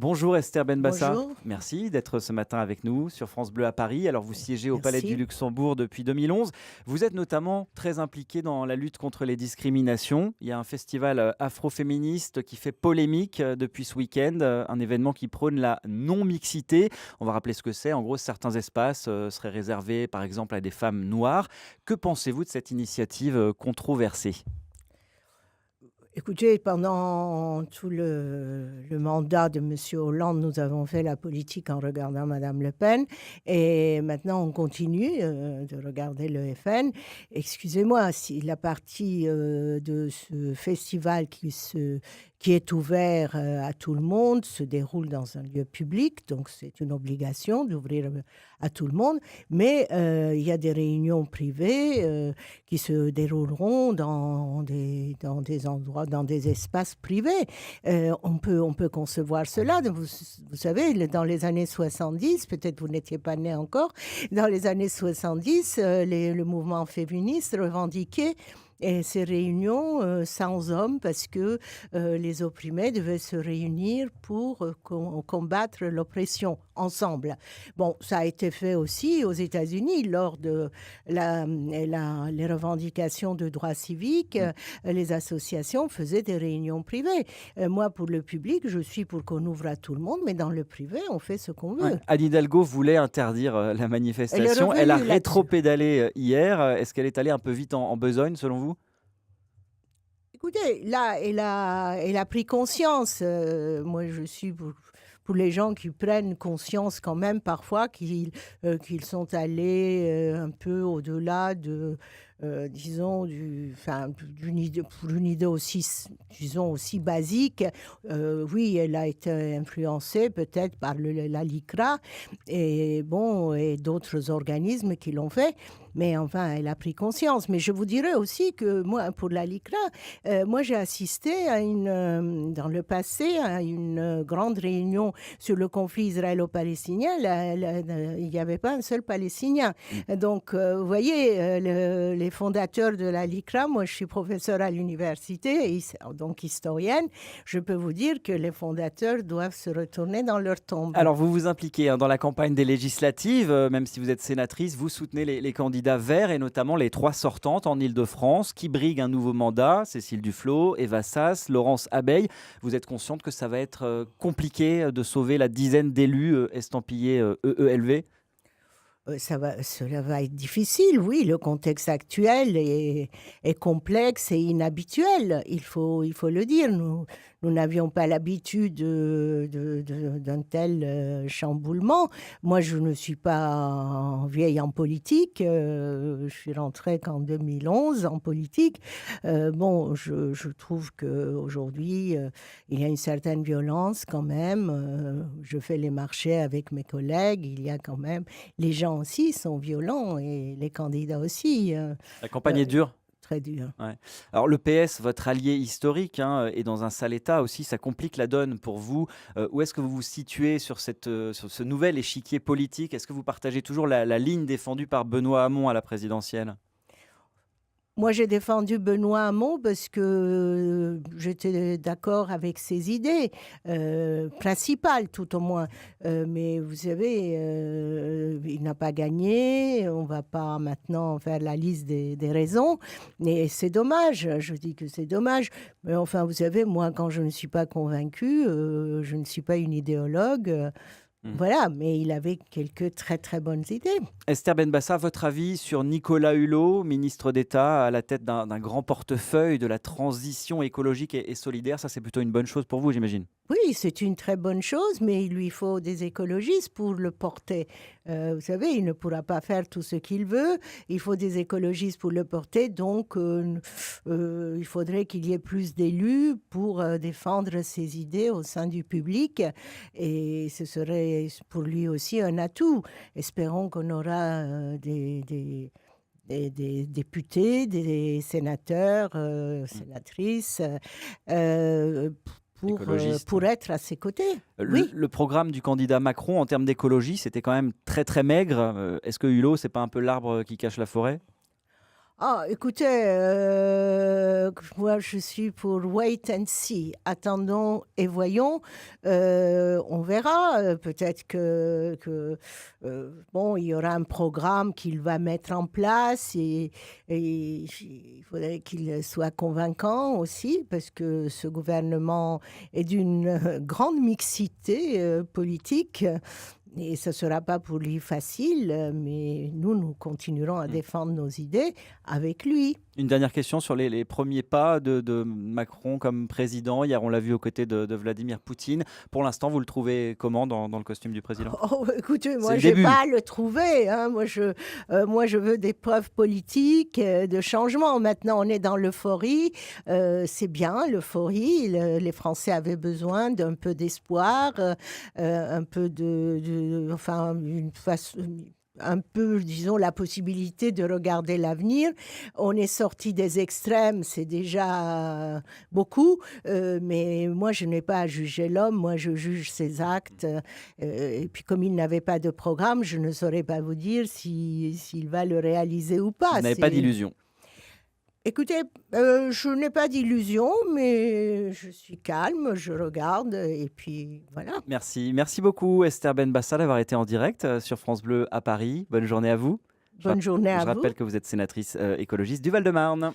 Bonjour Esther Benbassa, Bonjour, merci d'être ce matin avec nous sur France Bleu à Paris. Alors vous siégez au Palais du merci. Luxembourg depuis 2011. Vous êtes notamment très impliqué dans la lutte contre les discriminations. Il y a un festival afroféministe qui fait polémique depuis ce week-end, un événement qui prône la non-mixité. On va rappeler ce que c'est. En gros, certains espaces seraient réservés par exemple à des femmes noires. Que pensez-vous de cette initiative controversée ? Écoutez, pendant tout le mandat de Monsieur Hollande, nous avons fait la politique en regardant Madame Le Pen et maintenant on continue de regarder le FN. Excusez-moi, si la partie de ce festival qui est ouvert à tout le monde se déroule dans un lieu public, donc c'est une obligation d'ouvrir à tout le monde, mais il y a des réunions privées qui se dérouleront dans des endroits, dans des espaces privés. On peut concevoir cela. Vous savez, dans les années 70, peut-être vous n'étiez pas né encore, dans les années 70, le mouvement féministe revendiquait ces réunions sans hommes parce que les opprimés devaient se réunir pour combattre l'oppression ensemble. Bon, ça a été fait aussi aux États-Unis lors de les revendications de droits civiques. Les associations faisaient des réunions privées. Moi, pour le public, je suis pour qu'on ouvre à tout le monde, mais dans le privé, on fait ce qu'on Ouais. veut. Anne Hidalgo voulait interdire la Elle est manifestation. Elle a revenue là-dessus. rétropédalé hier. Est-ce qu'elle est allée un peu vite en besogne, selon vous ? Écoutez, là, elle a pris conscience. Moi, je suis pour les gens qui prennent conscience quand même parfois qu'ils sont allés un peu au-delà de, disons, pour une idée aussi, disons, aussi basique. Oui, elle a été influencée peut-être par la LICRA et, bon, et d'autres organismes qui l'ont fait. Mais enfin, elle a pris conscience. Mais je vous dirais aussi que moi, pour la LICRA, moi, j'ai assisté dans le passé à une grande réunion sur le conflit israélo-palestinien. Il n'y avait pas un seul Palestinien. Donc, vous voyez, les fondateurs de la LICRA, moi, je suis professeure à l'université, donc historienne, je peux vous dire que les fondateurs doivent se retourner dans leur tombe. Alors, vous vous impliquez dans la campagne des législatives, même si vous êtes sénatrice, vous soutenez les candidats verts et notamment les 3 sortantes en Île-de-France qui briguent un nouveau mandat, Cécile Duflot, Eva Sas, Laurence Abeille. Vous êtes consciente que ça va être compliqué de sauver la dizaine d'élus estampillés EELV ? Cela va être difficile, oui. Le contexte actuel est complexe et inhabituel, il faut le dire. Nous n'avions pas l'habitude d'un tel chamboulement. Moi, je ne suis pas vieille en politique. Je suis rentrée qu'en 2011 en politique. Bon, je trouve qu'aujourd'hui, il y a une certaine violence quand même. Je fais les marchés avec mes collègues. Il y a quand même... Les gens aussi sont violents et les candidats aussi. La campagne est dure ? Très dur. Ouais. Alors le PS, votre allié historique, est dans un sale état aussi. Ça complique la donne pour vous. Où est-ce que vous vous situez sur ce nouvel échiquier politique ? Est-ce que vous partagez toujours la ligne défendue par Benoît Hamon à la présidentielle ? Moi, j'ai défendu Benoît Hamon parce que j'étais d'accord avec ses idées, principales tout au moins. Mais vous savez, il n'a pas gagné. On ne va pas maintenant faire la liste des raisons. Et c'est dommage. Je dis que c'est dommage. Mais enfin, vous savez, moi, quand je ne suis pas convaincue, je ne suis pas une idéologue. Voilà, mais il avait quelques très très bonnes idées. Esther Benbassa, votre avis sur Nicolas Hulot, ministre d'État à la tête d'un grand portefeuille de la transition écologique et solidaire, ça c'est plutôt une bonne chose pour vous, j'imagine. Oui, c'est une très bonne chose, mais il lui faut des écologistes pour le porter. Vous savez, il ne pourra pas faire tout ce qu'il veut. Il faut des écologistes pour le porter. Donc, il faudrait qu'il y ait plus d'élus pour défendre ses idées au sein du public. Et ce serait pour lui aussi un atout. Espérons qu'on aura des députés, des sénateurs, sénatrices, Écologiste. pour être à ses côtés. Le, Oui. le programme du candidat Macron en termes d'écologie, c'était quand même très très maigre. Est-ce que Hulot, c'est pas un peu l'arbre qui cache la forêt ? Ah, écoutez, moi je suis pour wait and see. Attendons et voyons. On verra. Peut-être bon, il y aura un programme qu'il va mettre en place et il faudrait qu'il soit convaincant aussi, parce que ce gouvernement est d'une grande mixité politique. Et ce ne sera pas pour lui facile, mais nous continuerons à défendre nos idées avec lui. Une dernière question sur les premiers pas de Macron comme président. Hier, on l'a vu aux côtés de Vladimir Poutine. Pour l'instant, vous le trouvez comment dans le costume du président? Oh, écoutez, C'est moi, le je n'ai début. pas à le trouver, hein. Moi, je veux des preuves politiques de changement. Maintenant, on est dans l'euphorie. C'est bien, l'euphorie. Les Français avaient besoin d'un peu d'espoir, un peu enfin, un peu, disons, la possibilité de regarder l'avenir. On est sorti des extrêmes, c'est déjà beaucoup, mais moi, je n'ai pas à juger l'homme, moi, je juge ses actes. Et puis, comme il n'avait pas de programme, je ne saurais pas vous dire s'il va le réaliser ou Vous pas. n'avez pas d'illusion. Écoutez, je n'ai pas d'illusion, mais je suis calme, je regarde, et puis voilà. Merci. Merci beaucoup, Esther Benbassa, d'avoir été en direct sur France Bleu à Paris. Bonne journée à vous. Bonne journée à Je vous. rappelle que vous êtes sénatrice écologiste du Val-de-Marne.